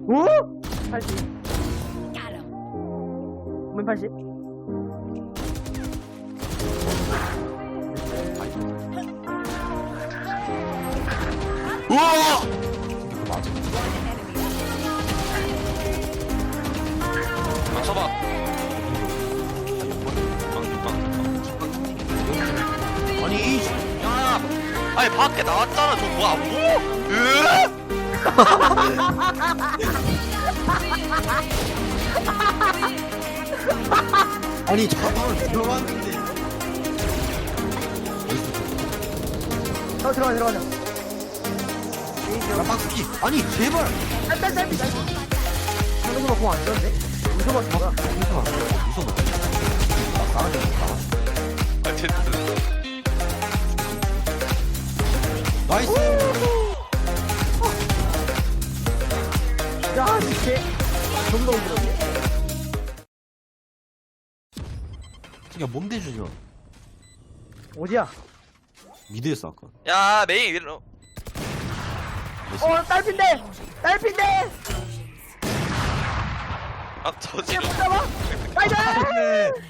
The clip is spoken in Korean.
오? 80. 문 80. 우와! 맞춰봐. 아니 이 야, 아니 밖에 나왔잖아. 저 뭐야? 뭐? 으? 아니 잠깐만 들어왔는데 들어가자. 나 박스키 아니 제발 딸. 상대방 공안 쓰는데? 무서워, 뭐야? 무서워 나 싸가지 없다 아, 됐든. 나이스 야, 이게 좀더 힘들었네. 야 뭔데 주냐 어디야? 미드에서 아까 야, 메인 이리로. 딸핀데! 아, 저지로. 못 잡아? 나이스!